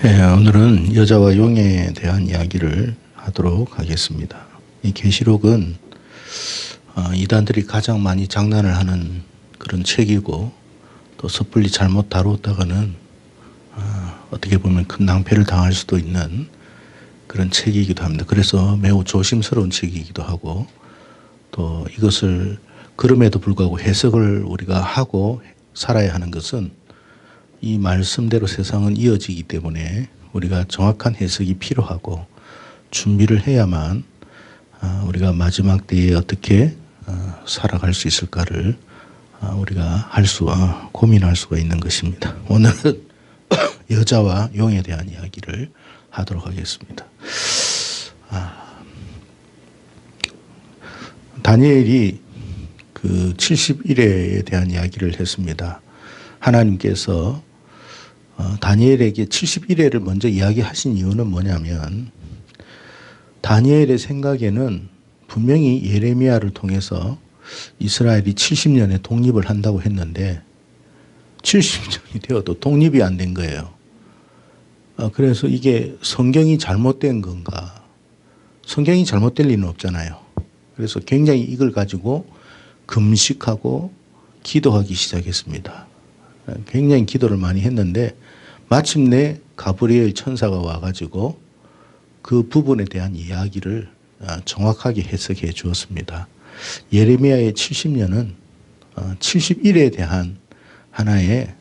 예, 오늘은 여자와 용에 대한 이야기를 하도록 하겠습니다. 이 계시록은 이단들이 가장 많이 장난을 하는 그런 책이고, 또 섣불리 잘못 다루었다가는 어떻게 보면 큰 낭패를 당할 수도 있는 그런 책이기도 합니다. 그래서 매우 조심스러운 책이기도 하고, 또 이것을 그럼에도 불구하고 해석을 우리가 하고 살아야 하는 것은 이 말씀대로 세상은 이어지기 때문에 우리가 정확한 해석이 필요하고 준비를 해야만 우리가 마지막 때에 어떻게 살아갈 수 있을까를 우리가 고민할 수가 있는 것입니다. 오늘은 여자와 용에 대한 이야기를 하도록 하겠습니다. 다니엘이 그 70일에 대한 이야기를 했습니다. 하나님께서 다니엘에게 71회를 먼저 이야기하신 이유는 뭐냐면, 다니엘의 생각에는 분명히 예레미야를 통해서 이스라엘이 70년에 독립을 한다고 했는데 70년이 되어도 독립이 안 된 거예요. 그래서 이게 성경이 잘못된 건가? 성경이 잘못될 리는 없잖아요. 그래서 굉장히 이걸 가지고 금식하고 기도하기 시작했습니다. 굉장히 기도를 많이 했는데 마침내 가브리엘 천사가 와가지고 그 부분에 대한 이야기를 정확하게 해석해 주었습니다. 예레미야의 70년은 71에 대한 하나의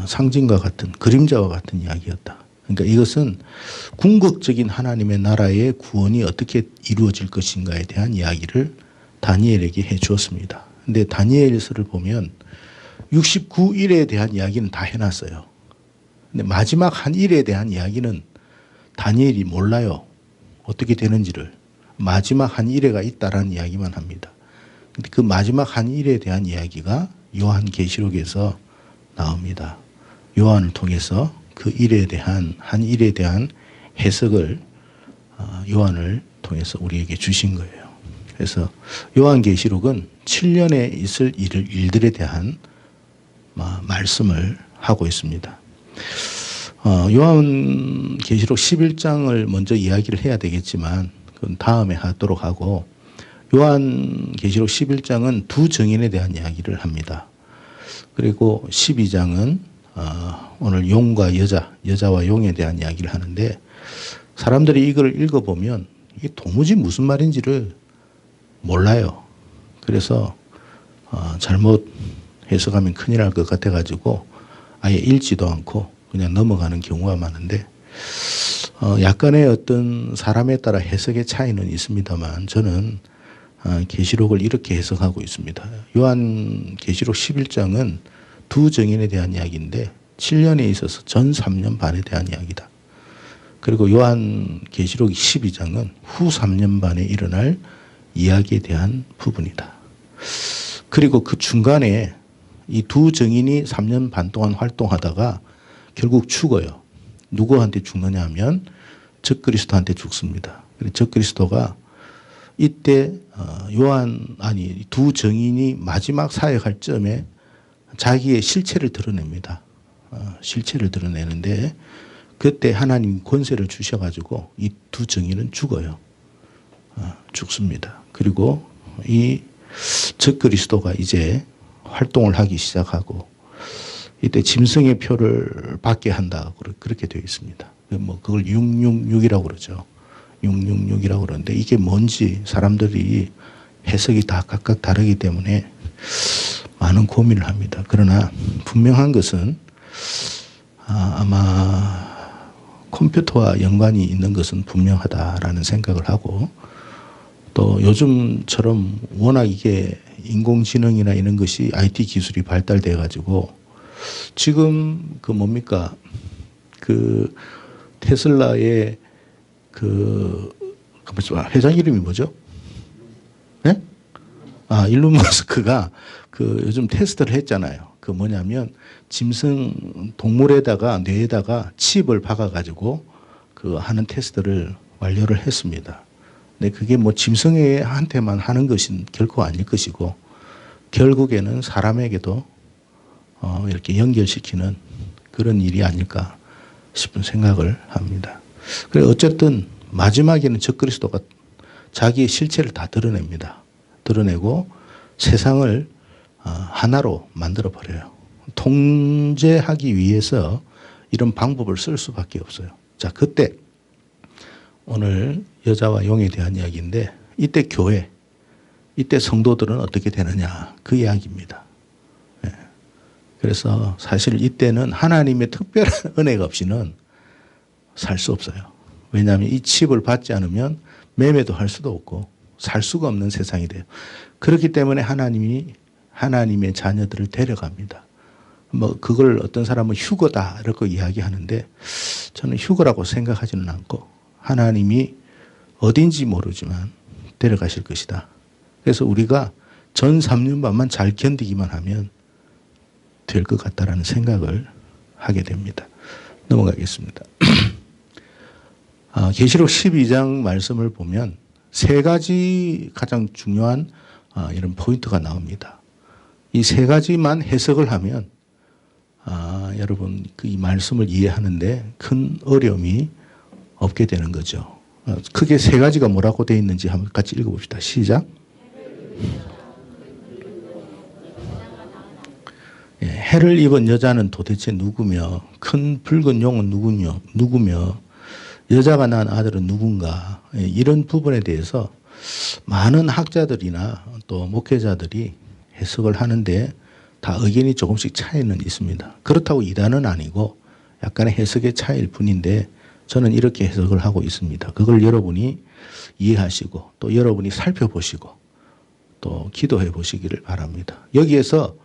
상징과 같은, 그림자와 같은 이야기였다. 그러니까 이것은 궁극적인 하나님의 나라의 구원이 어떻게 이루어질 것인가에 대한 이야기를 다니엘에게 해 주었습니다. 근데 다니엘서를 보면 69일에 대한 이야기는 다 해놨어요. 근데 마지막 한 일에 대한 이야기는 다니엘이 몰라요. 어떻게 되는지를. 마지막 한 일회가 있다라는 이야기만 합니다. 근데 그 마지막 한 일에 대한 이야기가 요한계시록에서 나옵니다. 요한을 통해서 그 일에 대한, 한 일에 대한 해석을 요한을 통해서 우리에게 주신 거예요. 그래서 요한계시록은 7년에 있을 일들에 대한 말씀을 하고 있습니다. 요한계시록 11장을 먼저 이야기를 해야 되겠지만 그건 다음에 하도록 하고, 요한계시록 11장은 두 증인에 대한 이야기를 합니다. 그리고 12장은 오늘 용과 여자와 용에 대한 이야기를 하는데, 사람들이 이걸 읽어보면 이게 도무지 무슨 말인지를 몰라요. 그래서 잘못 해석하면 큰일 날 것 같아가지고 아예 읽지도 않고 그냥 넘어가는 경우가 많은데, 약간의 어떤 사람에 따라 해석의 차이는 있습니다만 저는 계시록을 이렇게 해석하고 있습니다. 요한계시록 11장은 두 증인에 대한 이야기인데 7년에 있어서 전 3년 반에 대한 이야기다. 그리고 요한계시록 12장은 후 3년 반에 일어날 이야기에 대한 부분이다. 그리고 그 중간에 이 두 증인이 3년 반 동안 활동하다가 결국 죽어요. 누구한테 죽느냐 하면 적그리스도한테 죽습니다. 적그리스도가 이때 두 증인이 마지막 사역할 점에 자기의 실체를 드러냅니다. 실체를 드러내는데 그때 하나님 권세를 주셔가지고 이 두 증인은 죽어요. 죽습니다. 그리고 이 적그리스도가 이제 활동을 하기 시작하고, 이때 짐승의 표를 받게 한다. 그렇게 되어 있습니다. 그걸 666이라고 그러죠. 666이라고 그러는데 이게 뭔지 사람들이 해석이 다 각각 다르기 때문에 많은 고민을 합니다. 그러나 분명한 것은 아마 컴퓨터와 연관이 있는 것은 분명하다라는 생각을 하고, 또 요즘처럼 워낙 이게 인공지능이나 이런 것이 IT 기술이 발달돼 가지고 지금 테슬라의 회장 이름이 뭐죠? 네? 일론 머스크가 요즘 테스트를 했잖아요. 뭐냐면 짐승 동물에다가 뇌에다가 칩을 박아 가지고 하는 테스트를 완료를 했습니다. 근데 그게 짐승한테만 하는 것은 결코 아닐 것이고, 결국에는 사람에게도 이렇게 연결시키는 그런 일이 아닐까 싶은 생각을 합니다. 그래 어쨌든 마지막에는 적그리스도가 자기의 실체를 다 드러냅니다. 드러내고 세상을 하나로 만들어 버려요. 통제하기 위해서 이런 방법을 쓸 수밖에 없어요. 자, 그때 오늘 여자와 용에 대한 이야기인데 이때 교회, 이때 성도들은 어떻게 되느냐 그 이야기입니다. 예. 그래서 사실 이때는 하나님의 특별한 은혜가 없이는 살 수 없어요. 왜냐하면 이 칩을 받지 않으면 매매도 할 수도 없고 살 수가 없는 세상이 돼요. 그렇기 때문에 하나님이 하나님의 자녀들을 데려갑니다. 뭐 그걸 어떤 사람은 휴거다 이렇게 이야기하는데 저는 휴거라고 생각하지는 않고 하나님이 어딘지 모르지만 데려가실 것이다. 그래서 우리가 전 3년 반만 잘 견디기만 하면 될 것 같다라는 생각을 하게 됩니다. 넘어가겠습니다. 계시록 12장 말씀을 보면 세 가지 가장 중요한 이런 포인트가 나옵니다. 이 세 가지만 해석을 하면 여러분 이 말씀을 이해하는데 큰 어려움이 없게 되는 거죠. 크게 세 가지가 뭐라고 되어 있는지 한번 같이 읽어봅시다. 시작. 예, 해를 입은 여자는 도대체 누구며 큰 붉은 용은 누구며 여자가 낳은 아들은 누군가 이런 부분에 대해서 많은 학자들이나 또 목회자들이 해석을 하는데 다 의견이 조금씩 차이는 있습니다. 그렇다고 이단은 아니고 약간의 해석의 차이일 뿐인데 저는 이렇게 해석을 하고 있습니다. 그걸 여러분이 이해하시고 또 여러분이 살펴보시고 또 기도해 보시기를 바랍니다. 여기에서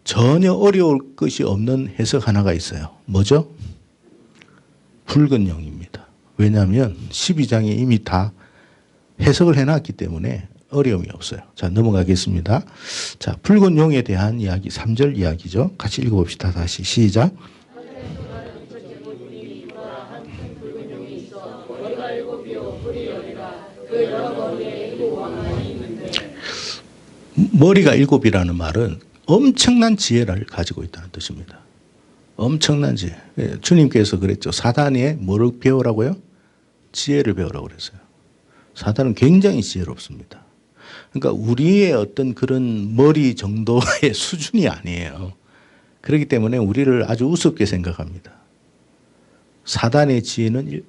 전혀 어려울 것이 없는 해석 하나가 있어요. 뭐죠? 붉은 용입니다. 왜냐하면 12장에 이미 다 해석을 해놨기 때문에 어려움이 없어요. 자, 넘어가겠습니다. 자, 붉은 용에 대한 이야기, 3절 이야기죠. 같이 읽어봅시다. 다시 시작. 머리가 7이라는 말은 엄청난 지혜를 가지고 있다는 뜻입니다. 엄청난 지혜. 주님께서 그랬죠. 사단에 뭐를 배우라고요? 지혜를 배우라고 그랬어요. 사단은 굉장히 지혜롭습니다. 그러니까 우리의 어떤 그런 머리 정도의 수준이 아니에요. 그렇기 때문에 우리를 아주 우습게 생각합니다. 사단의 지혜는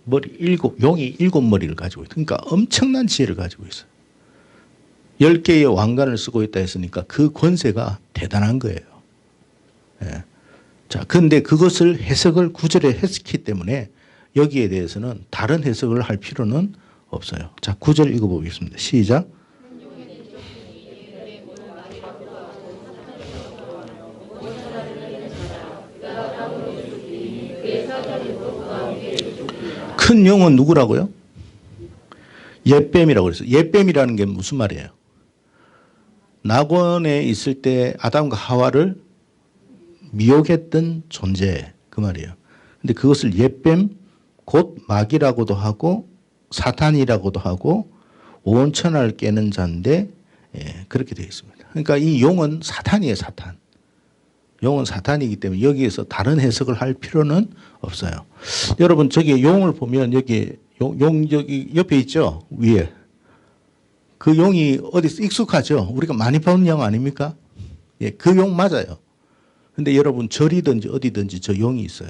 용이 7머리를 가지고 있어요. 그러니까 엄청난 지혜를 가지고 있어요. 10개의 왕관을 쓰고 있다 했으니까 그 권세가 대단한 거예요. 예. 자, 그런데 그것을 해석을 구절에 했기 때문에 여기에 대해서는 다른 해석을 할 필요는 없어요. 자, 9절 읽어보겠습니다. 시작. 큰 용은 누구라고요? 옛뱀이라고 그랬어요. 옛뱀이라는 게 무슨 말이에요? 낙원에 있을 때 아담과 하와를 미혹했던 존재 그 말이에요. 근데 그것을 옛뱀 곧 마귀라고도 하고 사탄이라고도 하고 온 천하를 깨는 자인데 그렇게 되어 있습니다. 그러니까 이 용은 사탄이에요. 사탄. 용은 사탄이기 때문에 여기에서 다른 해석을 할 필요는 없어요. 여러분 저기 용을 보면 여기 용 저기 옆에 있죠. 위에. 그 용이 어디서 익숙하죠. 우리가 많이 본 용 아닙니까? 예, 그 용 맞아요. 근데 여러분 절이든지 어디든지 저 용이 있어요.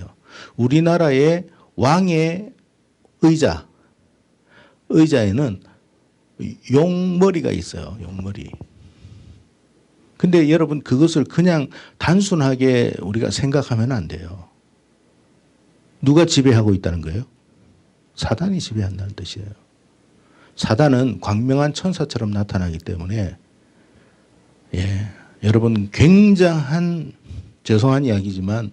우리나라의 왕의 의자에는 용머리가 있어요. 용머리. 근데 여러분 그것을 그냥 단순하게 우리가 생각하면 안 돼요. 누가 지배하고 있다는 거예요? 사단이 지배한다는 뜻이에요. 사단은 광명한 천사처럼 나타나기 때문에 여러분 굉장한 죄송한 이야기지만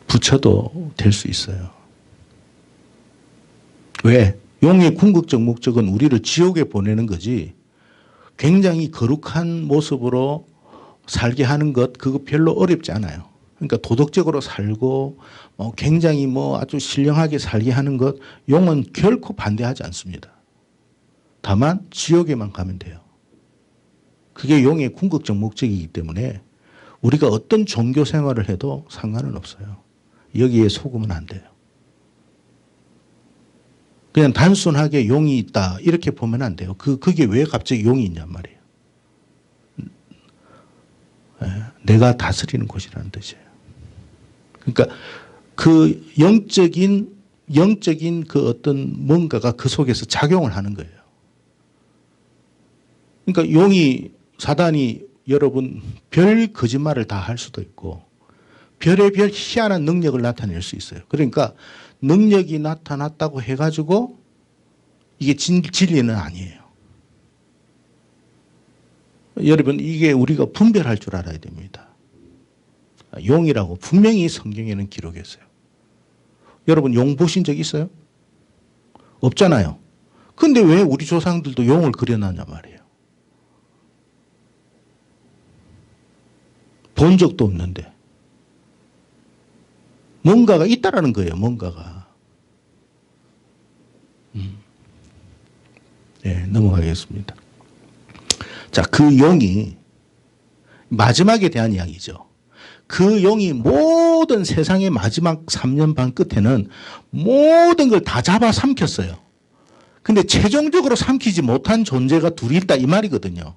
부처도 될 수 있어요. 왜? 용의 궁극적 목적은 우리를 지옥에 보내는 거지 굉장히 거룩한 모습으로 살게 하는 것 그거 별로 어렵지 않아요. 그러니까 도덕적으로 살고 굉장히 아주 신령하게 살게 하는 것 용은 결코 반대하지 않습니다. 다만 지옥에만 가면 돼요. 그게 용의 궁극적 목적이기 때문에 우리가 어떤 종교 생활을 해도 상관은 없어요. 여기에 속으면 안 돼요. 그냥 단순하게 용이 있다 이렇게 보면 안 돼요. 그게 왜 갑자기 용이 있냔 말이에요. 내가 다스리는 곳이라는 뜻이에요. 그러니까 그 영적인 그 어떤 뭔가가 그 속에서 작용을 하는 거예요. 그러니까 용이 사단이 여러분 별 거짓말을 다 할 수도 있고 별의별 희한한 능력을 나타낼 수 있어요. 그러니까 능력이 나타났다고 해가지고 이게 진리는 아니에요. 여러분 이게 우리가 분별할 줄 알아야 됩니다. 용이라고 분명히 성경에는 기록했어요. 여러분 용 보신 적 있어요? 없잖아요. 근데 왜 우리 조상들도 용을 그려놨냐 말이에요. 본 적도 없는데. 뭔가가 있다라는 거예요. 뭔가가. 네, 넘어가겠습니다. 자, 그 용이 마지막에 대한 이야기죠. 그 용이 모든 세상의 마지막 3년 반 끝에는 모든 걸 다 잡아 삼켰어요. 근데 최종적으로 삼키지 못한 존재가 둘이 있다 이 말이거든요.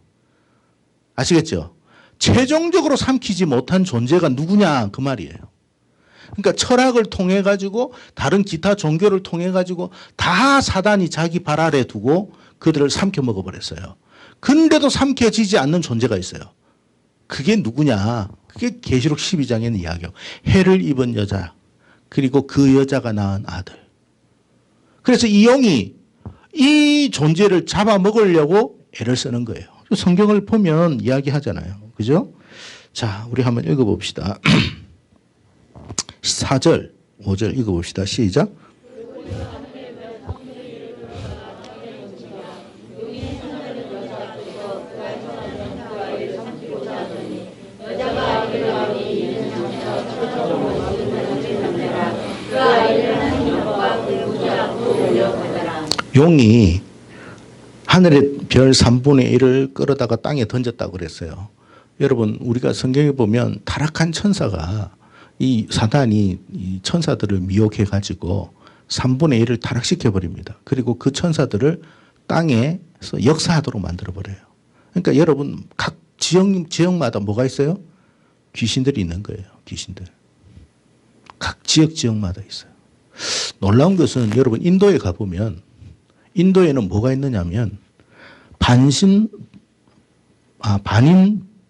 아시겠죠? 최종적으로 삼키지 못한 존재가 누구냐 그 말이에요. 그러니까 철학을 통해 가지고 다른 기타 종교를 통해 가지고 다 사단이 자기 발 아래 두고 그들을 삼켜 먹어버렸어요. 근데도 삼켜지지 않는 존재가 있어요. 그게 누구냐? 그게 계시록 12장에는 이야기해요. 해를 입은 여자 그리고 그 여자가 낳은 아들. 그래서 이 영이 이 존재를 잡아먹으려고 애를 쓰는 거예요. 성경을 보면 이야기하잖아요. 그죠? 자, 우리 한번 읽어봅시다. 4절, 5절 읽어봅시다. 시작. 용이 하늘의 별 3분의 1을 끌어다가 땅에 던졌다고 그랬어요. 여러분 우리가 성경에 보면 타락한 천사가 이 사단이 이 천사들을 미혹해 가지고 3분의 1을 타락시켜 버립니다. 그리고 그 천사들을 땅에서 역사하도록 만들어 버려요. 그러니까 여러분 각 지역마다 뭐가 있어요? 귀신들이 있는 거예요. 귀신들. 각 지역마다 있어요. 놀라운 것은 여러분 인도에 가보면 인도에는 뭐가 있느냐면 반인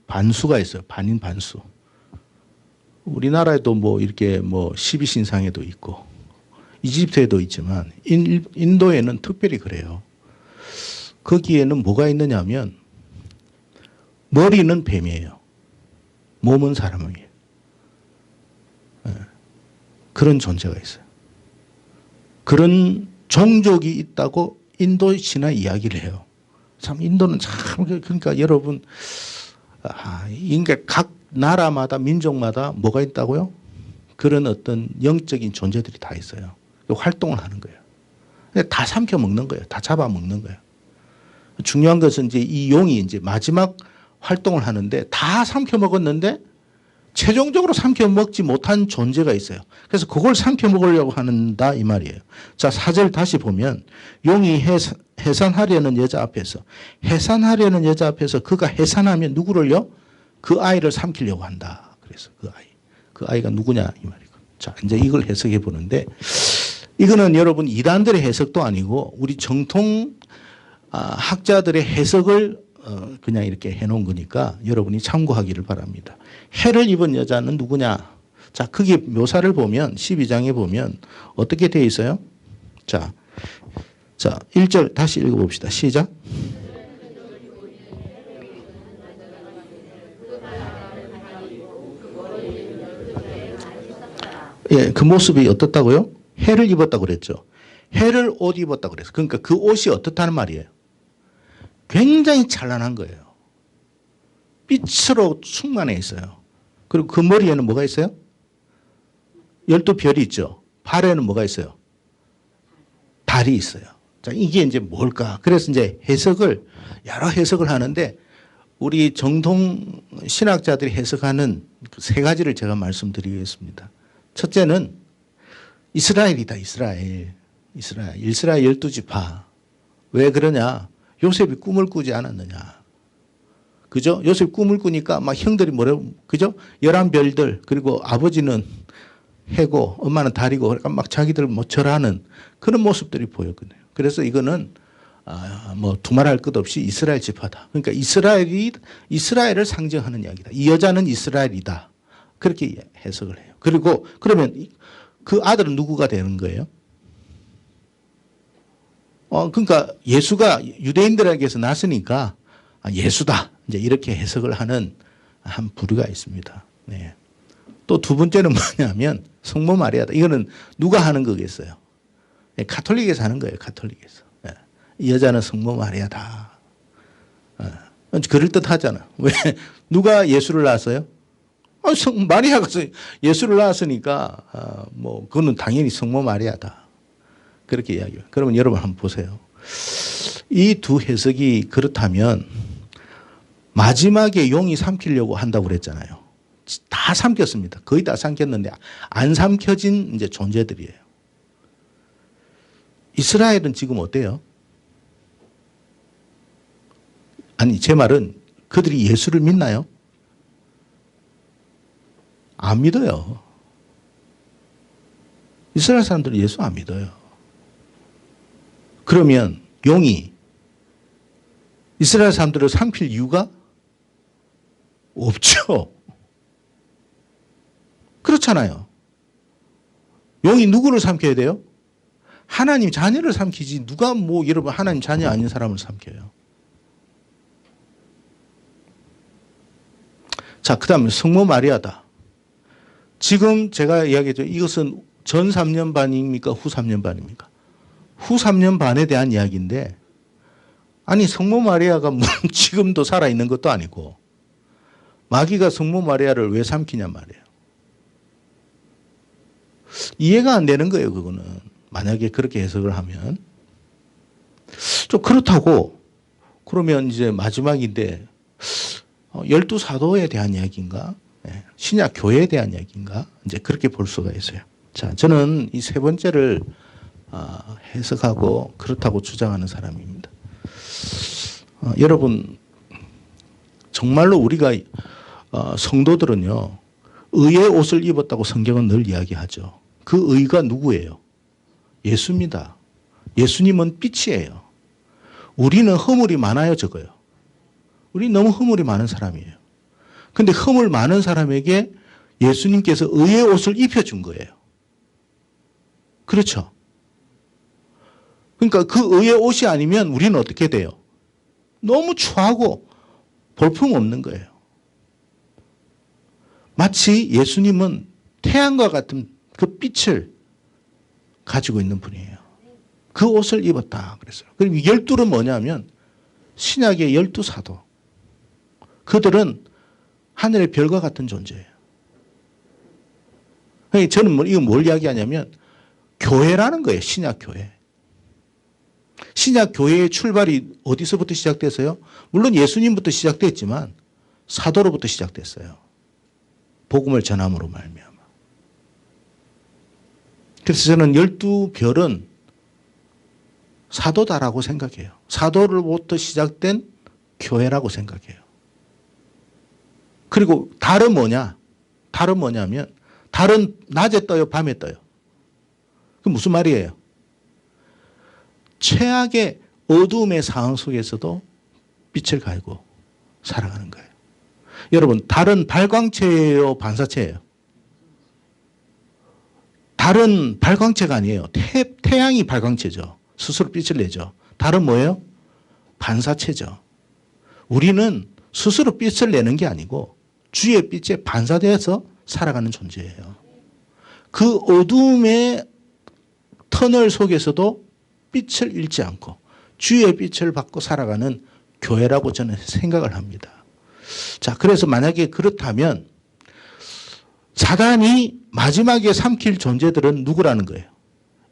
반수가 있어요. 반인 반수. 우리나라에도 뭐 이렇게 뭐 12신상에도 있고 이집트에도 있지만 인도에는 특별히 그래요. 거기에는 뭐가 있느냐면 머리는 뱀이에요. 몸은 사람이에요. 그런 존재가 있어요. 그런 종족이 있다고 인도 신화 이야기를 해요. 참 인도는 참 그러니까 여러분 각 나라마다 민족마다 뭐가 있다고요? 그런 어떤 영적인 존재들이 다 있어요. 활동을 하는 거예요. 다 삼켜 먹는 거예요. 다 잡아 먹는 거예요. 중요한 것은 이제 이 용이 이제 마지막 활동을 하는데 다 삼켜 먹었는데 최종적으로 삼켜 먹지 못한 존재가 있어요. 그래서 그걸 삼켜 먹으려고 한다 이 말이에요. 자, 4절 다시 보면 용이 해산하려는 여자 앞에서 그가 해산하면 누구를요? 그 아이를 삼키려고 한다. 그래서 그 아이가 누구냐 이 말이고. 자, 이제 이걸 해석해 보는데 이거는 여러분 이단들의 해석도 아니고 우리 정통 학자들의 해석을 그냥 이렇게 해놓은 거니까 여러분이 참고하기를 바랍니다. 해를 입은 여자는 누구냐? 자, 거기 묘사를 보면 12장에 보면 어떻게 되어 있어요? 자, 1절 다시 읽어봅시다. 시작. 예, 그 모습이 어떻다고요? 해를 입었다고 그랬죠. 해를 옷 입었다고 그랬어요. 그러니까 그 옷이 어떻다는 말이에요? 굉장히 찬란한 거예요. 빛으로 충만해 있어요. 그리고 그 머리에는 뭐가 있어요? 12별이 있죠. 발에는 뭐가 있어요? 달이 있어요. 자, 이게 이제 뭘까? 그래서 이제 여러 해석을 하는데 우리 정통 신학자들이 해석하는 세 가지를 제가 말씀드리겠습니다. 첫째는 이스라엘이다. 이스라엘 12지파. 왜 그러냐? 요셉이 꿈을 꾸지 않았느냐? 그죠? 요셉 꿈을 꾸니까 막 형들이 뭐라고, 그죠? 11별들, 그리고 아버지는 해고, 엄마는 달이고, 그러니까 막 자기들 뭐 절하는 그런 모습들이 보였거든요. 그래서 이거는 뭐 두말할 것 없이 이스라엘 지파다. 그러니까 이스라엘을 상징하는 이야기다. 이 여자는 이스라엘이다. 그렇게 해석을 해요. 그리고 그러면 그 아들은 누구가 되는 거예요? 그러니까 예수가 유대인들에게서 났으니까 예수다. 이제 이렇게 해석을 하는 한 부류가 있습니다. 네. 또 두 번째는 뭐냐면 성모 마리아다. 이거는 누가 하는 거겠어요? 가톨릭에서 하는 거예요. 가톨릭에서. 이 여자는 성모 마리아다. 그럴듯하잖아. 왜? 누가 예수를 낳았어요? 마리아가 예수를 낳았으니까 뭐 그거는 당연히 성모 마리아다. 그렇게 이야기해요. 그러면 여러분 한번 보세요. 이 두 해석이 그렇다면 마지막에 용이 삼키려고 한다고 그랬잖아요. 다 삼켰습니다. 거의 다 삼켰는데 안 삼켜진 이제 존재들이에요. 이스라엘은 지금 어때요? 아니, 제 말은 그들이 예수를 믿나요? 안 믿어요. 이스라엘 사람들은 예수 안 믿어요. 그러면 용이 이스라엘 사람들을 삼킬 이유가 없죠. 그렇잖아요. 용이 누구를 삼켜야 돼요? 하나님 자녀를 삼키지 누가 뭐 여러분 하나님 자녀 아닌 사람을 삼켜요. 자, 그 다음에 성모 마리아다. 지금 제가 이야기했죠. 이것은 전 3년 반입니까? 후 3년 반입니까? 후 3년 반에 대한 이야기인데, 아니 성모 마리아가 지금도 살아있는 것도 아니고 마귀가 성모 마리아를 왜 삼키냐 말이에요. 이해가 안 되는 거예요. 그거는 만약에 그렇게 해석을 하면 좀 그렇다고. 그러면 이제 마지막인데 12사도에 대한 이야기인가? 신약 교회에 대한 이야기인가? 이제 그렇게 볼 수가 있어요. 자, 저는 이 세 번째를 해석하고 그렇다고 주장하는 사람입니다. 여러분, 정말로 우리가 성도들은요, 의의 옷을 입었다고 성경은 늘 이야기하죠. 그 의가 누구예요? 예수입니다. 예수님은 빛이에요. 우리는 허물이 많아요, 적어요? 우리 너무 허물이 많은 사람이에요. 근데 허물 많은 사람에게 예수님께서 의의 옷을 입혀준 거예요. 그렇죠? 그러니까 그 의의 옷이 아니면 우리는 어떻게 돼요? 너무 추하고 볼품없는 거예요. 마치 예수님은 태양과 같은 그 빛을 가지고 있는 분이에요. 그 옷을 입었다 그랬어요. 그럼 12는 뭐냐면 신약의 12사도. 그들은 하늘의 별과 같은 존재예요. 저는 이거 뭘 이야기하냐면 교회라는 거예요. 신약 교회. 신약 교회의 출발이 어디서부터 시작됐어요? 물론 예수님부터 시작됐지만 사도로부터 시작됐어요. 복음을 전함으로 말미암아. 그래서 저는 12별은 사도다라고 생각해요. 사도로부터 시작된 교회라고 생각해요. 그리고 달은 뭐냐? 달은 뭐냐면 달은 낮에 떠요, 밤에 떠요. 그 무슨 말이에요? 최악의 어두움의 상황 속에서도 빛을 가지고 살아가는 거예요. 여러분, 달은 발광체예요, 반사체예요? 달은 발광체가 아니에요. 태양이 발광체죠. 스스로 빛을 내죠. 달은 뭐예요? 반사체죠. 우리는 스스로 빛을 내는 게 아니고 주의 빛에 반사되어서 살아가는 존재예요. 그 어두움의 터널 속에서도 빛을 잃지 않고 주의 빛을 받고 살아가는 교회라고 저는 생각을 합니다. 자, 그래서 만약에 그렇다면 사단이 마지막에 삼킬 존재들은 누구라는 거예요?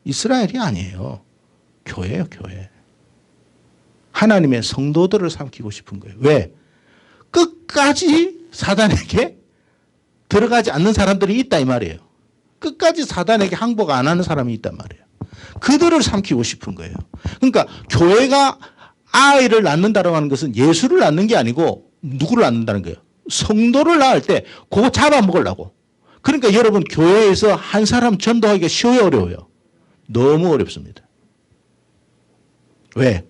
이스라엘이 아니에요. 교회예요, 교회. 하나님의 성도들을 삼키고 싶은 거예요. 왜? 끝까지 사단에게 들어가지 않는 사람들이 있다 이 말이에요. 끝까지 사단에게 항복 안 하는 사람이 있단 말이에요. 그들을 삼키고 싶은 거예요. 그러니까 교회가 아이를 낳는다라고 하는 것은 예수를 낳는 게 아니고 누구를 낳는다는 거예요. 성도를 낳을 때 그거 잡아먹으려고. 그러니까 여러분 교회에서 한 사람 전도하기가 쉬워요, 어려워요? 너무 어렵습니다. 왜?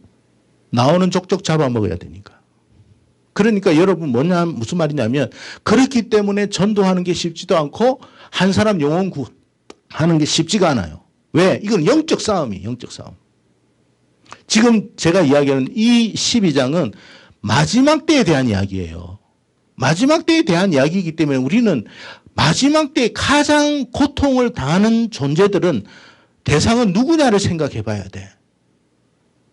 나오는 족족 잡아먹어야 되니까. 그러니까 여러분 무슨 말이냐면 그렇기 때문에 전도하는 게 쉽지도 않고 한 사람 영혼 구하는 게 쉽지가 않아요. 왜? 이건 영적 싸움이에요. 영적 싸움. 지금 제가 이야기하는 이 12장은 마지막 때에 대한 이야기예요. 마지막 때에 대한 이야기이기 때문에 우리는 마지막 때에 가장 고통을 당하는 존재들은 대상은 누구냐를 생각해 봐야 돼.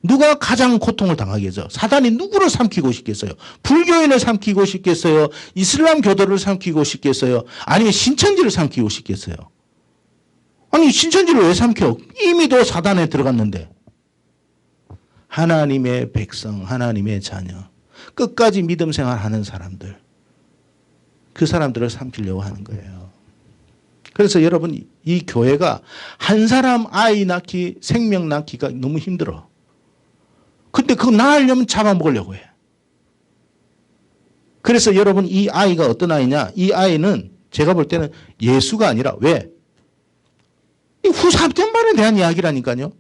누가 가장 고통을 당하겠어? 사단이 누구를 삼키고 싶겠어요? 불교인을 삼키고 싶겠어요? 이슬람 교도를 삼키고 싶겠어요? 아니면 신천지를 삼키고 싶겠어요? 아니 신천지를 왜 삼켜? 이미 도 사단에 들어갔는데. 하나님의 백성, 하나님의 자녀, 끝까지 믿음 생활하는 사람들, 그 사람들을 삼키려고 하는 거예요. 그래서 여러분 이 교회가 한 사람 아이 낳기, 생명 낳기가 너무 힘들어. 근데 그거 낳으려면 잡아먹으려고 해. 그래서 여러분 이 아이가 어떤 아이냐? 이 아이는 제가 볼 때는 예수가 아니라 왜? 이 후 3년 반에 대한 이야기라니까요.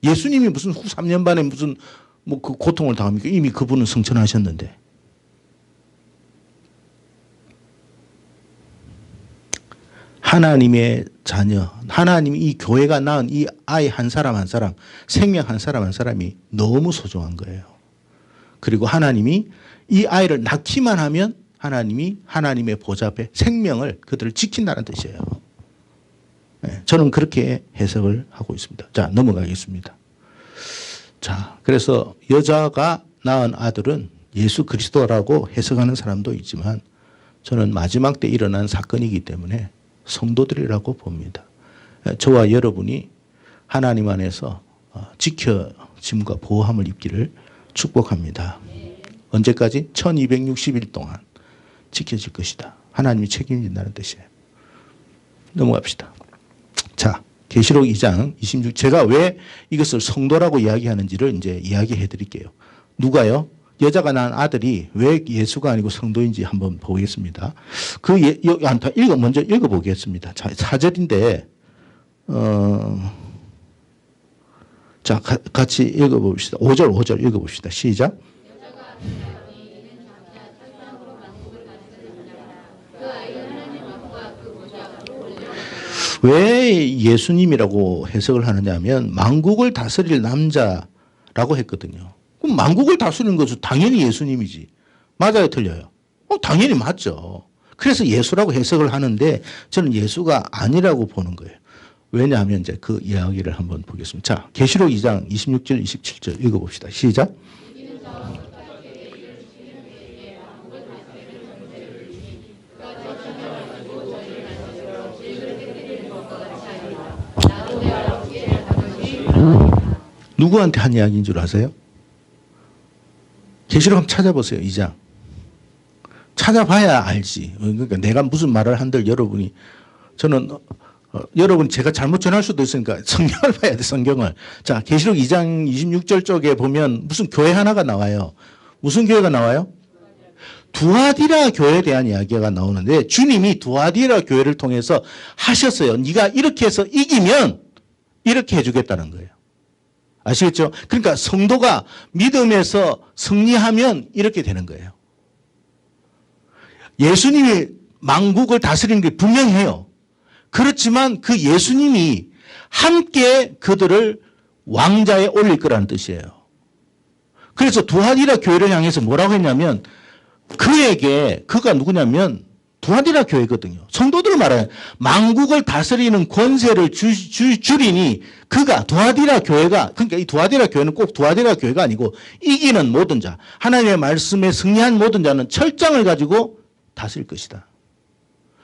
예수님이 무슨 후 3년 반에 무슨 뭐 그 고통을 당합니까? 이미 그분은 승천하셨는데. 하나님의 자녀, 하나님이 이 교회가 낳은 이 아이 한 사람 한 사람, 생명 한 사람 한 사람이 너무 소중한 거예요. 그리고 하나님이 이 아이를 낳기만 하면 하나님이 하나님의 보좌 앞에 생명을 그들을 지킨다는 뜻이에요. 네, 저는 그렇게 해석을 하고 있습니다. 자, 넘어가겠습니다. 자, 그래서 여자가 낳은 아들은 예수 그리스도라고 해석하는 사람도 있지만 저는 마지막 때 일어난 사건이기 때문에 성도들이라고 봅니다. 저와 여러분이 하나님 안에서 지켜짐과 보호함을 입기를 축복합니다. 언제까지? 1260일 동안 지켜질 것이다. 하나님이 책임진다는 뜻이에요. 넘어갑시다. 자, 계시록 2장 26. 제가 왜 이것을 성도라고 이야기하는지를 이제 이야기해 드릴게요. 누가요? 여자가 낳은 아들이 왜 예수가 아니고 성도인지 한번 보겠습니다. 먼저 읽어보겠습니다. 자, 4절인데, 자, 같이 읽어봅시다. 5절 읽어봅시다. 시작. 왜 예수님이라고 해석을 하느냐 하면 만국을 다스릴 남자라고 했거든요. 그럼 만국을 다스리는 것은 당연히 예수님이지. 맞아요, 틀려요? 당연히 맞죠. 그래서 예수라고 해석을 하는데 저는 예수가 아니라고 보는 거예요. 왜냐하면 이제 그 이야기를 한번 보겠습니다. 자, 계시록 2장 26절, 27절 읽어봅시다. 시작. 누구한테 한 이야기인 줄 아세요? 계시록 한번 찾아보세요. 2장. 찾아봐야 알지. 그러니까 내가 무슨 말을 한들 여러분이 저는 여러분 제가 잘못 전할 수도 있으니까 성경을 봐야 돼. 성경을. 자, 계시록 2장 26절 쪽에 보면 무슨 교회 하나가 나와요. 무슨 교회가 나와요? 두아디라 교회에 대한 이야기가 나오는데 주님이 두아디라 교회를 통해서 하셨어요. 네가 이렇게 해서 이기면 이렇게 해주겠다는 거예요. 아시겠죠? 그러니까 성도가 믿음에서 승리하면 이렇게 되는 거예요. 예수님이 만국을 다스리는 게 분명해요. 그렇지만 그 예수님이 함께 그들을 왕자에 올릴 거라는 뜻이에요. 그래서 두아디라 교회를 향해서 뭐라고 했냐면 그가 누구냐면 두아디라 교회거든요. 성도들 말하는 만국을 다스리는 권세를 주리니 그가 두아디라 교회가 그러니까 이 두아디라 교회는 꼭 두아디라 교회가 아니고 이기는 모든 자 하나님의 말씀에 승리한 모든 자는 철장을 가지고 다스릴 것이다.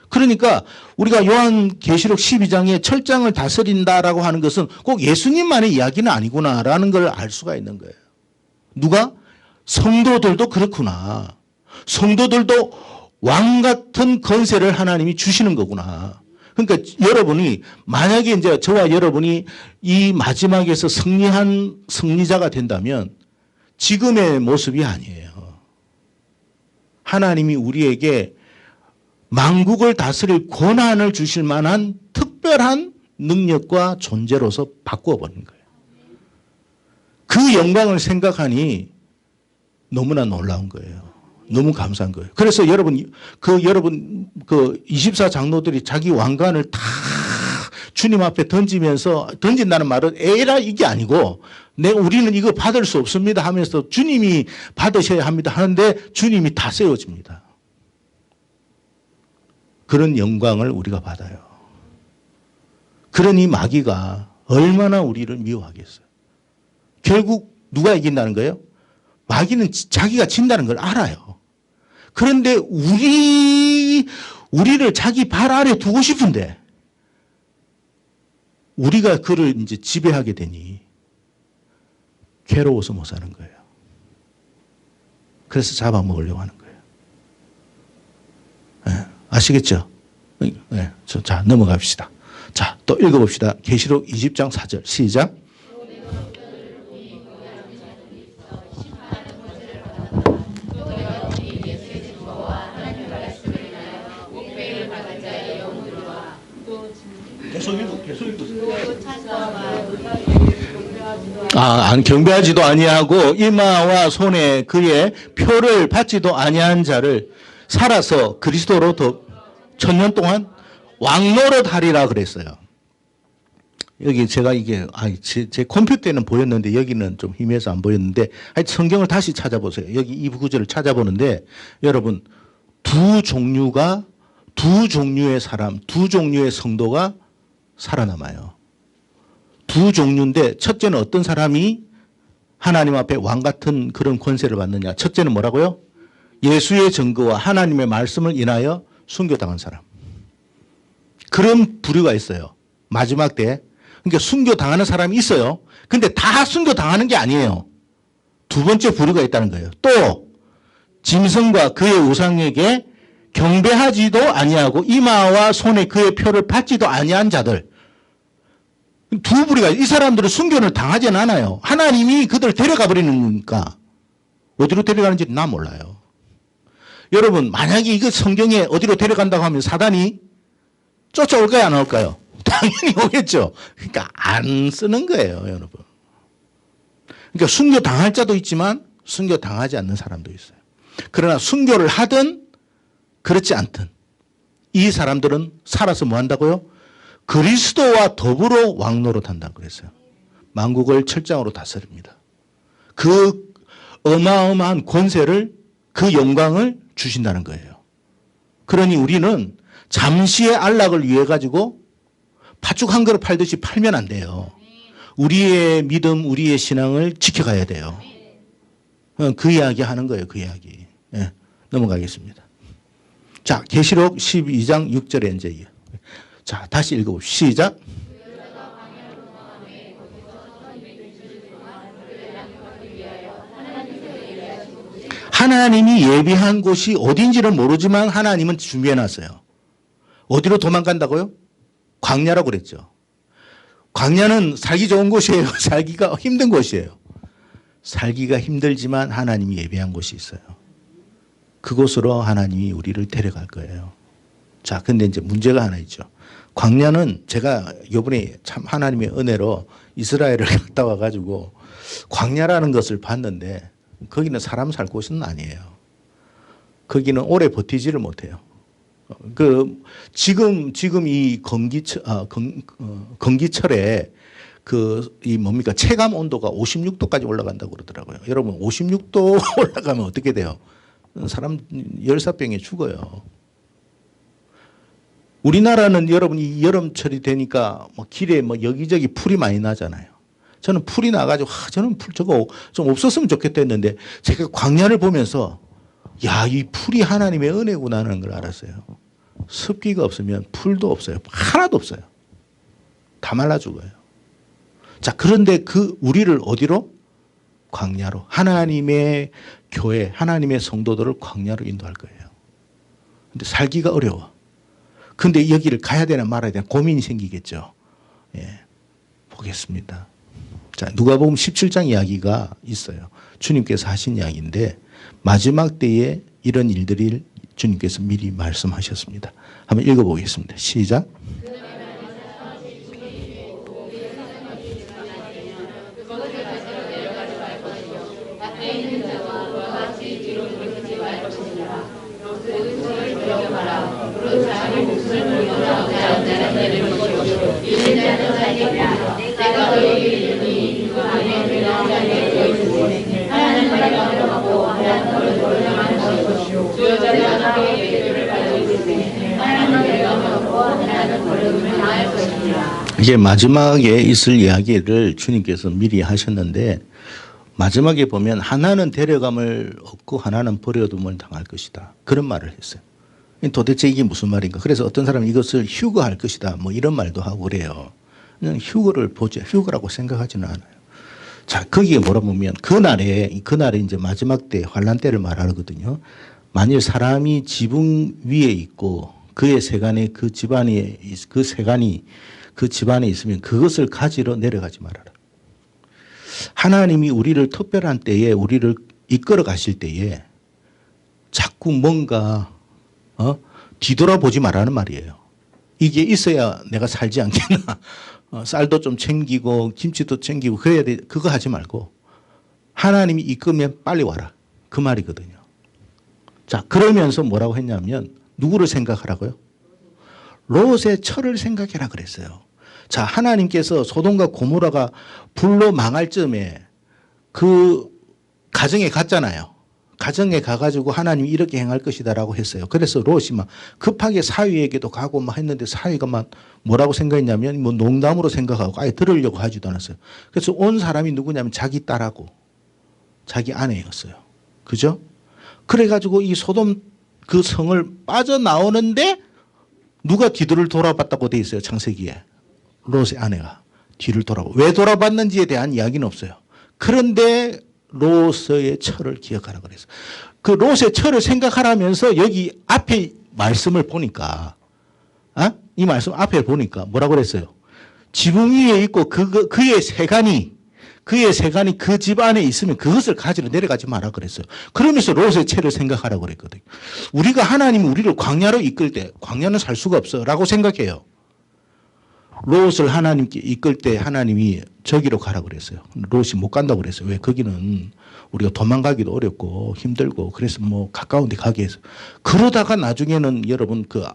그러니까 우리가 요한계시록 12장에 철장을 다스린다라고 하는 것은 꼭 예수님만의 이야기는 아니구나라는 걸 알 수가 있는 거예요. 누가? 성도들도 그렇구나. 성도들도 왕 같은 권세를 하나님이 주시는 거구나. 그러니까 여러분이 만약에 이제 저와 여러분이 이 마지막에서 승리한 승리자가 된다면 지금의 모습이 아니에요. 하나님이 우리에게 만국을 다스릴 권한을 주실 만한 특별한 능력과 존재로서 바꾸어 버린 거예요. 그 영광을 생각하니 너무나 놀라운 거예요. 너무 감사한 거예요. 그래서 여러분 그 24장로들이 자기 왕관을 다 주님 앞에 던진다는 말은 에라 이게 아니고 우리는 이거 받을 수 없습니다 하면서 주님이 받으셔야 합니다 하는데 주님이 다 세워집니다. 그런 영광을 우리가 받아요. 그러니 마귀가 얼마나 우리를 미워하겠어요. 결국 누가 이긴다는 거예요? 마귀는 자기가 진다는 걸 알아요. 그런데 우리를 자기 발 아래 두고 싶은데 우리가 그를 이제 지배하게 되니 괴로워서 못 사는 거예요. 그래서 잡아먹으려고 하는 거예요. 네, 아시겠죠? 네, 자, 넘어갑시다. 자, 또 읽어봅시다. 계시록 20장 4절 시작. 경배하지도 아니하고 이마와 손에 그의 표를 받지도 아니한 자를 살아서 그리스도로 더 천년 동안 왕노릇하리라 그랬어요. 여기 제가 이게 제 컴퓨터에는 보였는데 여기는 좀 희미해서 안 보였는데 하여튼 성경을 다시 찾아보세요. 여기 이 구절을 찾아보는데 여러분 두 종류의 사람, 두 종류의 성도가 살아남아요. 두 종류인데 첫째는 어떤 사람이 하나님 앞에 왕 같은 그런 권세를 받느냐. 첫째는 뭐라고요? 예수의 증거와 하나님의 말씀을 인하여 순교당한 사람. 그런 부류가 있어요. 마지막 때. 그러니까 순교당하는 사람이 있어요. 근데 다 순교당하는 게 아니에요. 두 번째 부류가 있다는 거예요. 또 짐승과 그의 우상에게 경배하지도 아니하고 이마와 손에 그의 표를 받지도 아니한 자들. 두 부류가 이 사람들은 순교를 당하지는 않아요. 하나님이 그들을 데려가 버리니까 어디로 데려가는지 나 몰라요. 여러분 만약에 이거 성경에 어디로 데려간다고 하면 사단이 쫓아올까요 안 올까요? 당연히 오겠죠. 그러니까 안 쓰는 거예요 여러분. 그러니까 순교 당할 자도 있지만 순교 당하지 않는 사람도 있어요. 그러나 순교를 하든 그렇지 않든 이 사람들은 살아서 뭐 한다고요? 그리스도와 더불어 왕노릇한다고 그랬어요. 만국을 철장으로 다스립니다. 그 어마어마한 권세를 그 영광을 주신다는 거예요. 그러니 우리는 잠시의 안락을 위해 가지고 팥죽 한 그릇 팔듯이 팔면 안 돼요. 우리의 믿음, 우리의 신앙을 지켜가야 돼요. 그 이야기 하는 거예요. 그 이야기. 네, 넘어가겠습니다. 자, 계시록 12장 6절에 이제 자, 다시 읽어봅시다. 시작. 하나님이 예비한 곳이 어딘지는 모르지만 하나님은 준비해놨어요. 어디로 도망간다고요? 광야라고 그랬죠. 광야는 살기 좋은 곳이에요. 살기가 힘든 곳이에요. 살기가 힘들지만 하나님이 예비한 곳이 있어요. 그곳으로 하나님이 우리를 데려갈 거예요. 자, 근데 이제 문제가 하나 있죠. 광야는 제가 이번에 참 하나님의 은혜로 이스라엘을 갔다 와가지고 광야라는 것을 봤는데 거기는 사람 살 곳은 아니에요. 거기는 오래 버티지를 못해요. 지금 이 건기철에 이 뭡니까 체감 온도가 56도까지 올라간다고 그러더라고요. 여러분 56도 올라가면 어떻게 돼요? 사람 열사병에 죽어요. 우리나라는 여러분 이 여름철이 되니까 길에 여기저기 풀이 많이 나잖아요. 저는 풀이 나가지고 저는 풀 저거 좀 없었으면 좋겠다 했는데 제가 광야를 보면서 야, 이 풀이 하나님의 은혜구나 하는 걸 알았어요. 습기가 없으면 풀도 없어요. 하나도 없어요. 다 말라 죽어요. 자, 그런데 우리를 어디로? 광야로. 하나님의 교회, 하나님의 성도들을 광야로 인도할 거예요. 근데 살기가 어려워. 근데 여기를 가야 되나 말아야 되나 고민이 생기겠죠. 예. 보겠습니다. 자, 누가복음 17장 이야기가 있어요. 주님께서 하신 이야기인데 마지막 때에 이런 일들을 주님께서 미리 말씀하셨습니다. 한번 읽어보겠습니다. 시작. 이제 마지막에 있을 이야기를 주님께서 미리 하셨는데 마지막에 보면 하나는 데려감을 얻고 하나는 버려둠을 당할 것이다. 그런 말을 했어요. 도대체 이게 무슨 말인가. 그래서 어떤 사람은 이것을 휴거할 것이다. 뭐 이런 말도 하고 그래요. 그냥 휴거를 보지, 휴거라고 생각하지는 않아요. 자, 거기에 뭐라 보면 그날에 이제 마지막 때 환란 때를 말하거든요. 만일 사람이 지붕 위에 있고 그의 세간에 그 집안에 그 세간이 그 집안에 있으면 그것을 가지러 내려가지 말아라. 하나님이 우리를 특별한 때에 우리를 이끌어 가실 때에 자꾸 뭔가 뒤돌아보지 말라는 말이에요. 이게 있어야 내가 살지 않겠나. 쌀도 좀 챙기고 김치도 챙기고 그래야 돼. 그거 하지 말고 하나님이 이끌면 빨리 와라. 그 말이거든요. 자, 그러면서 뭐라고 했냐면 누구를 생각하라고요? 롯의 처를 생각해라 그랬어요. 자, 하나님께서 소돔과 고모라가 불로 망할 즈음에 그 가정에 갔잖아요. 가정에 가가지고 하나님이 이렇게 행할 것이다라고 했어요. 그래서 롯이 막 급하게 사위에게도 가고 막 했는데 사위가 막 뭐라고 생각했냐면 뭐 농담으로 생각하고 아예 들으려고 하지도 않았어요. 그래서 온 사람이 누구냐면 자기 딸하고 자기 아내였어요. 그죠? 그래가지고 이 소돔 그 성을 빠져나오는데 누가 뒤를 돌아봤다고 돼 있어요. 창세기에. 롯의 아내가 뒤를 돌아보고 왜 돌아봤는지에 대한 이야기는 없어요. 그런데 롯의 처를 기억하라 그랬어요. 그 롯의 처를 생각하라면서 여기 앞에 말씀을 보니까 이 말씀 앞에 보니까 뭐라고 그랬어요? 지붕 위에 있고 그의 세간이 그 집 안에 있으면 그것을 가지러 내려가지 마라 그랬어요. 그러면서 롯의 처를 생각하라고 그랬거든요. 우리가 하나님이 우리를 광야로 이끌 때 광야는 살 수가 없어라고 생각해요. 롯을 하나님께 이끌 때 하나님이 저기로 가라 그랬어요. 롯이 못 간다고 그랬어요. 왜? 거기는 우리가 도망가기도 어렵고 힘들고 그래서 뭐 가까운 데 가게 해서 그러다가 나중에는 여러분 그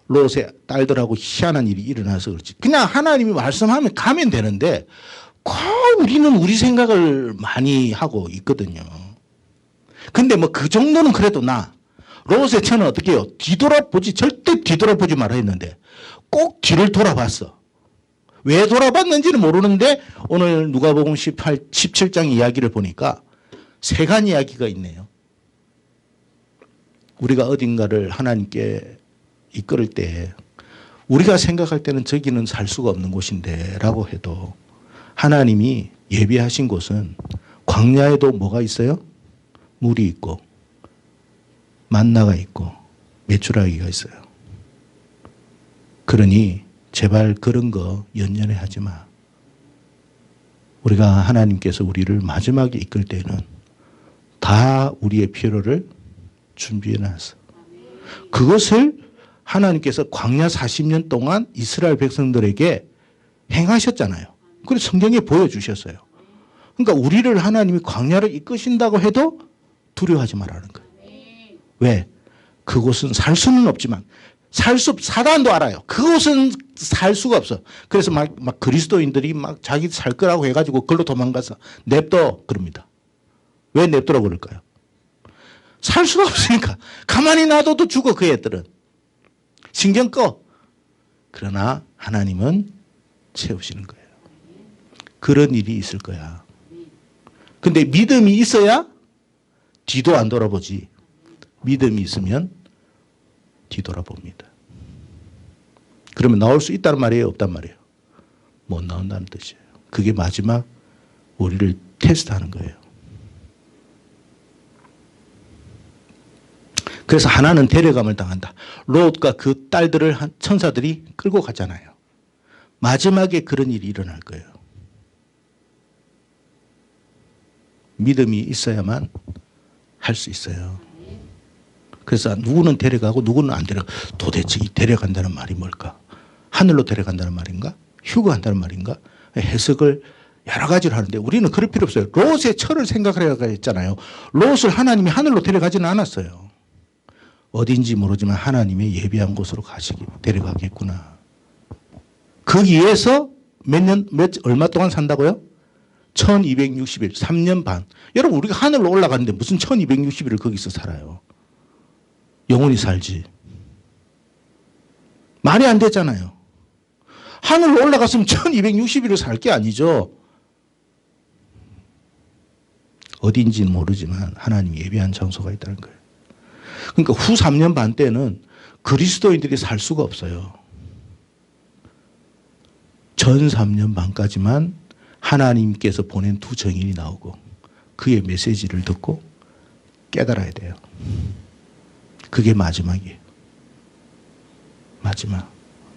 롯의 딸들하고 희한한 일이 일어나서 그렇지. 그냥 하나님이 말씀하면 가면 되는데 우리는 우리 생각을 많이 하고 있거든요. 근데 뭐 그 정도는 그래도 롯의 처는 어떻게 해요? 절대 뒤돌아보지 말아 했는데 꼭 뒤를 돌아봤어. 왜 돌아봤는지는 모르는데 오늘 누가복음 17장 이야기를 보니까 세간 이야기가 있네요. 우리가 어딘가를 하나님께 이끌을 때 우리가 생각할 때는 저기는 살 수가 없는 곳인데 라고 해도 하나님이 예비하신 곳은 광야에도 뭐가 있어요? 물이 있고 만나가 있고 메추라기가 있어요. 그러니 제발 그런 거 연연해 하지 마. 우리가 하나님께서 우리를 마지막에 이끌 때는 다 우리의 필요를 준비해 놨어. 그것을 하나님께서 광야 40년 동안 이스라엘 백성들에게 행하셨잖아요. 그래서 성경에 보여주셨어요. 그러니까 우리를 하나님이 광야를 이끄신다고 해도 두려워하지 말라는 거예요. 왜? 그곳은 살 수는 없지만 사단도 알아요. 그곳은 살 수가 없어. 그래서 막 그리스도인들이 막 자기 살 거라고 해가지고 그걸로 도망가서 냅둬 그럽니다. 왜 냅두라고 그럴까요? 살 수가 없으니까. 가만히 놔둬도 죽어 그 애들은. 신경 꺼. 그러나 하나님은 채우시는 거예요. 그런 일이 있을 거야. 근데 믿음이 있어야 뒤도 안 돌아보지. 믿음이 있으면 뒤돌아봅니다. 그러면 나올 수 있다는 말이에요? 없단 말이에요? 못 나온다는 뜻이에요. 그게 마지막 우리를 테스트하는 거예요. 그래서 하나는 데려감을 당한다. 롯과 그 딸들을 천사들이 끌고 갔잖아요. 마지막에 그런 일이 일어날 거예요. 믿음이 있어야만 할 수 있어요. 그래서 누구는 데려가고 누구는 안 데려가. 도대체 이 데려간다는 말이 뭘까? 하늘로 데려간다는 말인가? 휴거한다는 말인가? 해석을 여러 가지로 하는데 우리는 그럴 필요 없어요. 롯의 철을 생각을 해야 했잖아요. 롯을 하나님이 하늘로 데려가지는 않았어요. 어딘지 모르지만 하나님의 예비한 곳으로 데려가겠구나. 거기에서 얼마 동안 산다고요? 1260일, 3년 반. 여러분, 우리가 하늘로 올라가는데 무슨 1260일을 거기서 살아요? 영원히 살지. 말이 안 되잖아요. 하늘로 올라갔으면 1260일을 살 게 아니죠. 어딘지는 모르지만 하나님이 예비한 장소가 있다는 거예요. 그러니까 후 3년 반 때는 그리스도인들이 살 수가 없어요. 전 3년 반까지만 하나님께서 보낸 두 정인이 나오고 그의 메시지를 듣고 깨달아야 돼요. 그게 마지막이에요.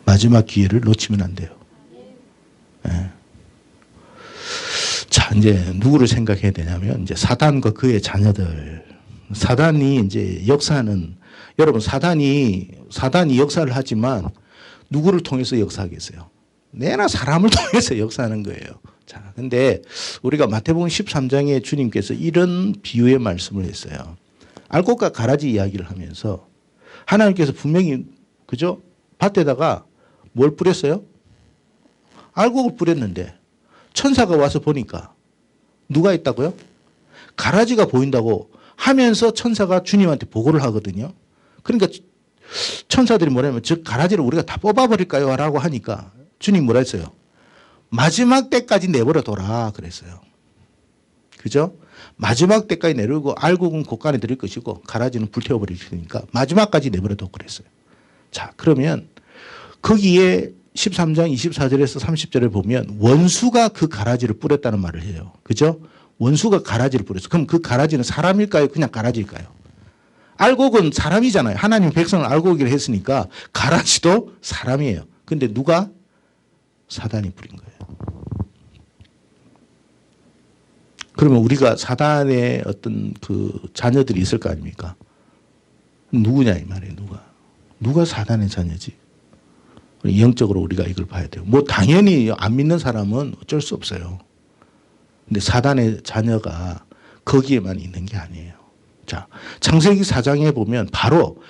마지막 기회를 놓치면 안 돼요. 네. 자, 이제 누구를 생각해야 되냐면 이제 사단과 그의 자녀들. 사단이 이제 역사는 여러분 사단이 역사를 하지만 누구를 통해서 역사하겠어요? 내나 사람을 통해서 역사하는 거예요. 자, 근데 우리가 마태복음 13장에 주님께서 이런 비유의 말씀을 했어요. 알곡과 가라지 이야기를 하면서 하나님께서 분명히 그죠? 밭에다가 뭘 뿌렸어요? 알곡을 뿌렸는데 천사가 와서 보니까 누가 있다고요? 가라지가 보인다고 하면서 천사가 주님한테 보고를 하거든요. 그러니까 천사들이 뭐냐면 저 가라지를 우리가 다 뽑아버릴까요? 라고 하니까 주님 뭐라 했어요? 마지막 때까지 내버려둬라 그랬어요. 그죠? 마지막 때까지 내려오고 알곡은 곳간에 들일 것이고 가라지는 불태워버릴 테니까 마지막까지 내버려둬 그랬어요. 자, 그러면 거기에 13장 24절에서 30절을 보면 원수가 그 가라지를 뿌렸다는 말을 해요. 그죠? 원수가 가라지를 뿌렸어. 그럼 그 가라지는 사람일까요? 그냥 가라지일까요? 알곡은 사람이잖아요. 하나님 백성을 알곡이라 했으니까 가라지도 사람이에요. 근데 누가? 사단이 뿌린 거예요. 그러면 우리가 사단의 어떤 그 자녀들이 있을 거 아닙니까? 누구냐 이 말이에요. 누가 사단의 자녀지? 영적으로 우리가 이걸 봐야 돼요. 뭐 당연히 안 믿는 사람은 어쩔 수 없어요. 근데 사단의 자녀가 거기에만 있는 게 아니에요. 자, 창세기 4장에 보면 바로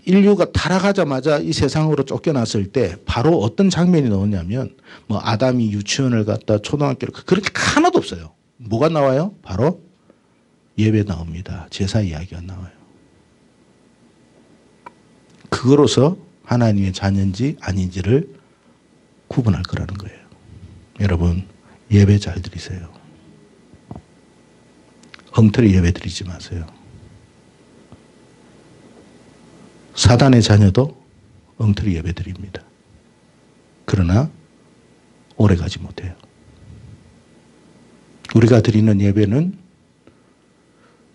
인류가 타락하자마자 이 세상으로 쫓겨났을 때 바로 어떤 장면이 나오냐면 뭐 아담이 유치원을 갔다 초등학교를 그렇게 하나도 없어요. 뭐가 나와요? 바로 예배 나옵니다. 제사 이야기가 나와요. 그거로서 하나님의 자녀인지 아닌지를 구분할 거라는 거예요. 여러분 예배 잘 드리세요. 엉터리 예배 드리지 마세요. 사단의 자녀도 엉터리 예배 드립니다. 그러나 오래 가지 못해요. 우리가 드리는 예배는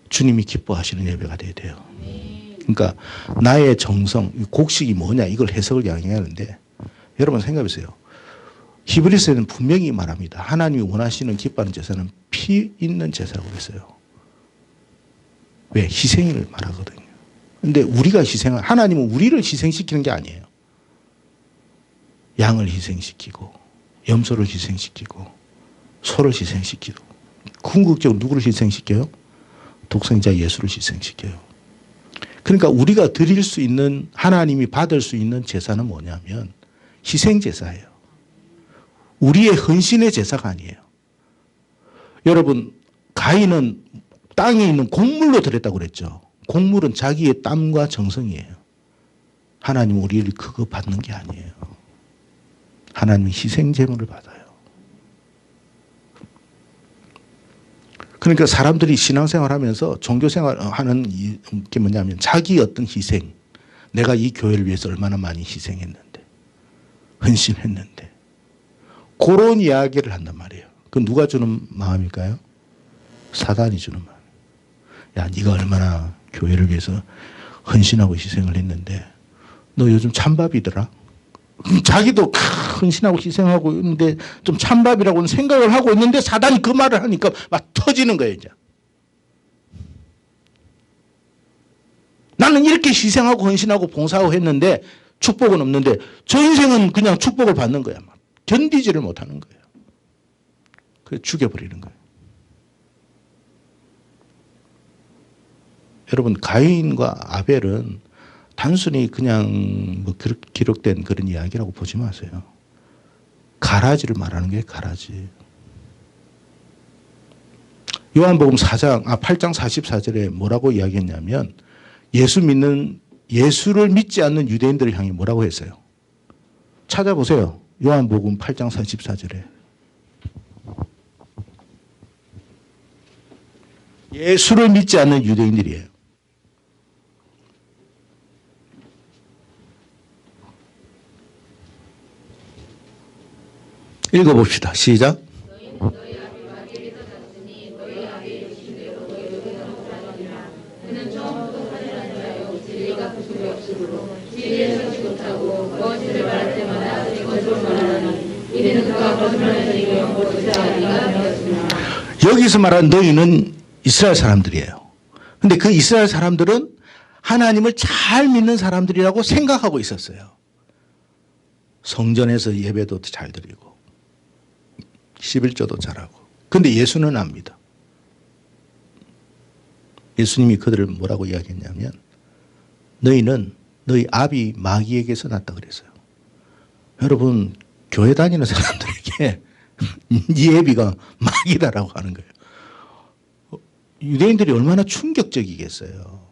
주님이 기뻐하시는 예배가 돼야 돼요. 그러니까 나의 정성, 곡식이 뭐냐 이걸 해석을 양해하는데 여러분 생각해 보세요. 히브리서에는 분명히 말합니다. 하나님이 원하시는 기뻐하는 제사는 피 있는 제사라고 했어요. 왜? 희생을 말하거든요. 근데 우리가 하나님은 우리를 희생시키는 게 아니에요. 양을 희생시키고, 염소를 희생시키고, 소를 희생시키고, 궁극적으로 누구를 희생시켜요? 독생자 예수를 희생시켜요. 그러니까 우리가 드릴 수 있는, 하나님이 받을 수 있는 제사는 뭐냐면 희생제사예요. 우리의 헌신의 제사가 아니에요. 여러분, 가인은 땅에 있는 곡물로 드렸다고 그랬죠. 곡물은 자기의 땀과 정성이에요. 하나님은 우리를 그거 받는 게 아니에요. 하나님은 희생제물을 받아요. 그러니까 사람들이 신앙생활하면서 종교생활하는 게 뭐냐면 자기 어떤 희생, 내가 이 교회를 위해서 얼마나 많이 희생했는데, 헌신했는데 그런 이야기를 한단 말이에요. 그건 누가 주는 마음일까요? 사단이 주는 마음. 야, 네가 얼마나 교회를 위해서 헌신하고 희생을 했는데 너 요즘 찬밥이더라. 자기도 헌신하고 희생하고 있는데 좀 찬밥이라고는 생각을 하고 있는데 사단이 그 말을 하니까 막 터지는 거예요. 이제. 나는 이렇게 희생하고 헌신하고 봉사하고 했는데 축복은 없는데 저 인생은 그냥 축복을 받는 거야. 막 견디지를 못하는 거예요. 그래서 죽여버리는 거예요. 여러분 가인과 아벨은 단순히 그냥 뭐 기록된 그런 이야기라고 보지 마세요. 가라지를 말하는 게 가라지. 요한복음 8장 44절에 뭐라고 이야기했냐면 예수를 믿지 않는 유대인들을 향해 뭐라고 했어요? 찾아보세요. 요한복음 8장 44절에. 예수를 믿지 않는 유대인들이에요. 읽어봅시다. 시작. 여기서 말하는 너희는 이스라엘 사람들이에요. 근데 그 이스라엘 사람들은 하나님을 잘 믿는 사람들이라고 생각하고 있었어요. 성전에서 예배도 잘 드리고 11조도 잘하고. 근데 예수는 압니다. 예수님이 그들을 뭐라고 이야기했냐면 너희는 너희 아비 마귀에게서 났다 그랬어요. 여러분 교회 다니는 사람들에게 예비가 마귀다라고 하는 거예요. 유대인들이 얼마나 충격적이겠어요.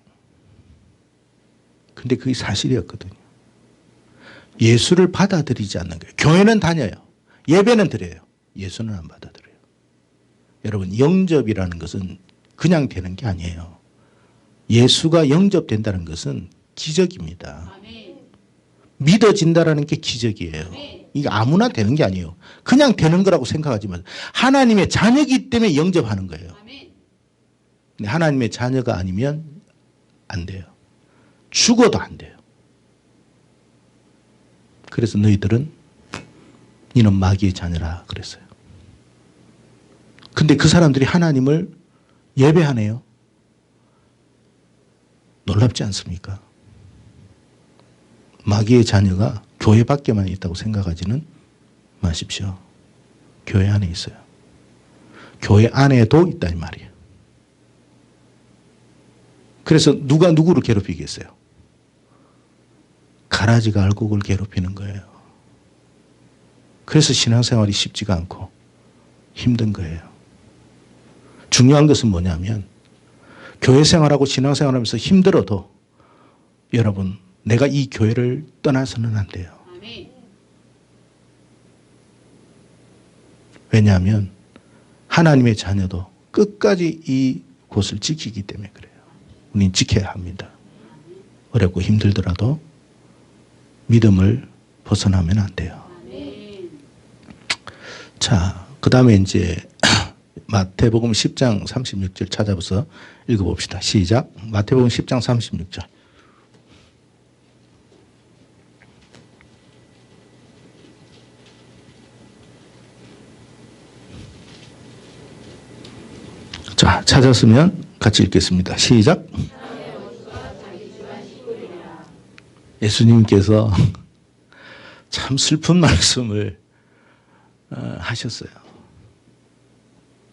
근데 그게 사실이었거든요. 예수를 받아들이지 않는 거예요. 교회는 다녀요. 예배는 드려요. 예수는 안 받아들여요. 여러분 영접이라는 것은 그냥 되는 게 아니에요. 예수가 영접된다는 것은 기적입니다. 믿어진다라는 게 기적이에요. 이게 아무나 되는 게 아니에요. 그냥 되는 거라고 생각하지 마세요. 하나님의 자녀이기 때문에 영접하는 거예요. 근데 하나님의 자녀가 아니면 안 돼요. 죽어도 안 돼요. 그래서 너희들은 너는 마귀의 자녀라 그랬어요. 근데 그 사람들이 하나님을 예배하네요. 놀랍지 않습니까? 마귀의 자녀가 교회 밖에만 있다고 생각하지는 마십시오. 교회 안에 있어요. 교회 안에도 있다 이 말이에요. 그래서 누가 누구를 괴롭히겠어요? 가라지가 알곡을 괴롭히는 거예요. 그래서 신앙생활이 쉽지가 않고 힘든 거예요. 중요한 것은 뭐냐면 교회 생활하고 신앙생활하면서 힘들어도 여러분 내가 이 교회를 떠나서는 안 돼요. 왜냐하면 하나님의 자녀도 끝까지 이 곳을 지키기 때문에 그래요. 우리는 지켜야 합니다. 어렵고 힘들더라도 믿음을 벗어나면 안 돼요. 자, 그 다음에 이제 마태복음 10장 36절 찾아서 읽어봅시다. 시작. 마태복음 10장 36절. 자, 찾았으면 같이 읽겠습니다. 시작. 예수님께서 참 슬픈 말씀을 하셨어요.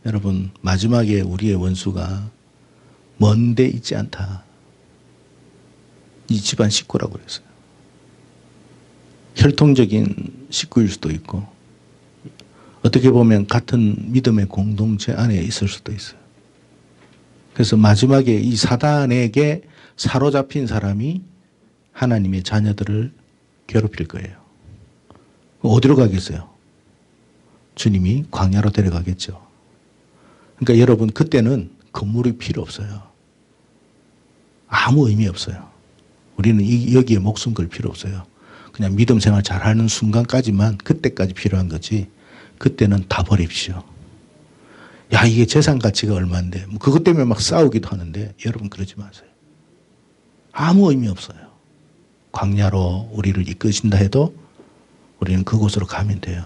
여러분 마지막에 우리의 원수가 먼데 있지 않다. 이 집안 식구라고 그랬어요. 혈통적인 식구일 수도 있고 어떻게 보면 같은 믿음의 공동체 안에 있을 수도 있어요. 그래서 마지막에 이 사단에게 사로잡힌 사람이 하나님의 자녀들을 괴롭힐 거예요. 어디로 가겠어요? 주님이 광야로 데려가겠죠. 그러니까 여러분 그때는 건물이 필요 없어요. 아무 의미 없어요. 우리는 여기에 목숨 걸 필요 없어요. 그냥 믿음 생활 잘하는 순간까지만 그때까지 필요한 거지 그때는 다 버립시오. 야 이게 재산 가치가 얼마인데 뭐 그것 때문에 막 싸우기도 하는데 여러분 그러지 마세요. 아무 의미 없어요. 광야로 우리를 이끄신다 해도 우리는 그곳으로 가면 돼요.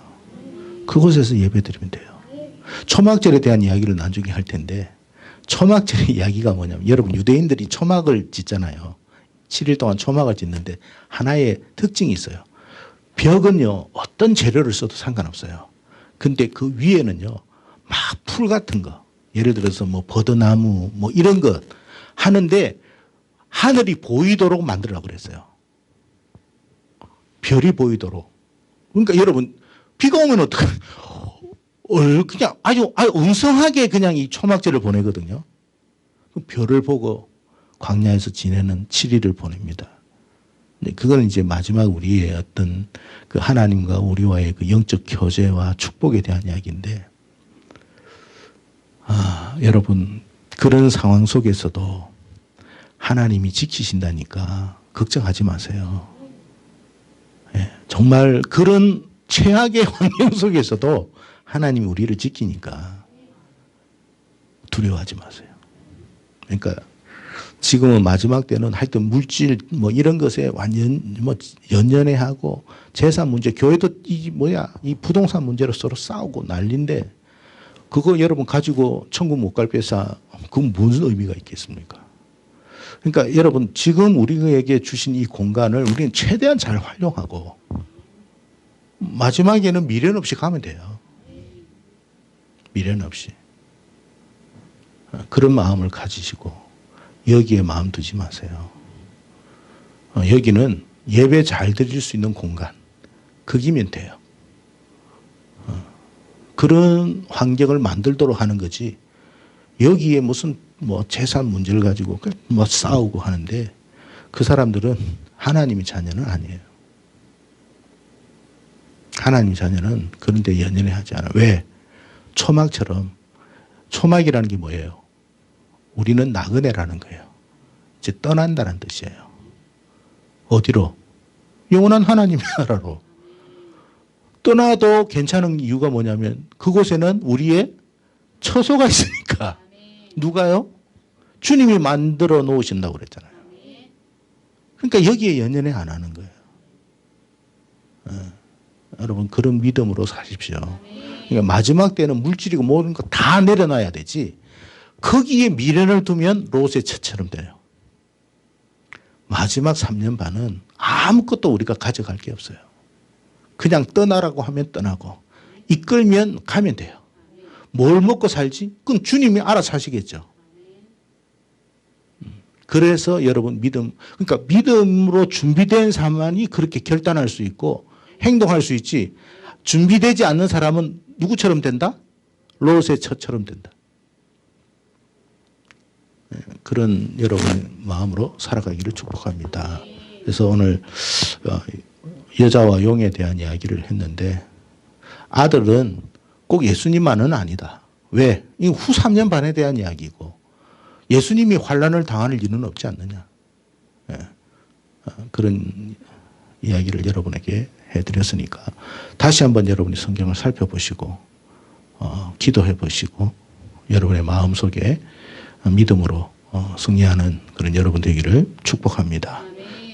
그곳에서 예배드리면 돼요. 초막절에 대한 이야기를 나중에 할 텐데 초막절의 이야기가 뭐냐면 여러분 유대인들이 초막을 짓잖아요. 7일 동안 초막을 짓는데 하나의 특징이 있어요. 벽은요 어떤 재료를 써도 상관없어요. 근데 그 위에는요 막 풀 같은 거 예를 들어서 뭐 버드나무 뭐 이런 것 하는데 하늘이 보이도록 만들라고 그랬어요. 별이 보이도록. 그러니까 여러분 비가 오면 어떡해? 그냥 아주 엉성하게 그냥 이 초막절을 보내거든요. 별을 보고 광야에서 지내는 7일을 보냅니다. 그건 이제 마지막 우리의 어떤 그 하나님과 우리와의 그 영적 교제와 축복에 대한 이야기인데, 여러분 그런 상황 속에서도 하나님이 지키신다니까 걱정하지 마세요. 예, 정말 그런 최악의 환경 속에서도 하나님이 우리를 지키니까 두려워하지 마세요. 그러니까 지금은 마지막 때는 하여튼 물질 뭐 이런 것에 완전 뭐 연연해하고 재산 문제, 교회도 이 부동산 문제로 서로 싸우고 난리인데 그거 여러분 가지고 천국 못 갈 빼사 그건 무슨 의미가 있겠습니까? 그러니까 여러분 지금 우리에게 주신 이 공간을 우리는 최대한 잘 활용하고 마지막에는 미련 없이 가면 돼요. 미련 없이. 그런 마음을 가지시고 여기에 마음 두지 마세요. 여기는 예배 잘 드릴 수 있는 공간. 거기면 돼요. 그런 환경을 만들도록 하는 거지. 여기에 무슨 뭐 재산 문제를 가지고 뭐 싸우고 하는데 그 사람들은 하나님의 자녀는 아니에요. 하나님의 자녀는 그런 데 연연해 하지 않아요. 왜? 초막처럼. 초막이라는 게 뭐예요? 우리는 나그네라는 거예요. 이제 떠난다는 뜻이에요. 어디로? 영원한 하나님의 나라로. 떠나도 괜찮은 이유가 뭐냐면 그곳에는 우리의 처소가 있으니까. 누가요? 주님이 만들어 놓으신다고 그랬잖아요. 그러니까 여기에 연연해 안 하는 거예요. 여러분 그런 믿음으로 사십시오. 그러니까 마지막 때는 물질이고 모든 거 다 내려놔야 되지. 거기에 미련을 두면 롯의 처처럼 돼요. 마지막 3년 반은 아무것도 우리가 가져갈 게 없어요. 그냥 떠나라고 하면 떠나고 이끌면 가면 돼요. 뭘 먹고 살지? 그건 주님이 알아서 하시겠죠. 그래서 여러분 그러니까 믿음으로 준비된 사람만이 그렇게 결단할 수 있고 행동할 수 있지. 준비되지 않는 사람은 누구처럼 된다? 롯의 처처럼 된다. 그런 여러분의 마음으로 살아가기를 축복합니다. 그래서 오늘 여자와 용에 대한 이야기를 했는데 아들은 꼭 예수님만은 아니다. 왜? 이 후 3년 반에 대한 이야기고 예수님이 환난을 당할 일은 없지 않느냐. 그런 이야기를 여러분에게 해드렸으니까 다시 한번 여러분이 성경을 살펴보시고 기도해 보시고 여러분의 마음속에 믿음으로 승리하는 그런 여러분 되기를 축복합니다.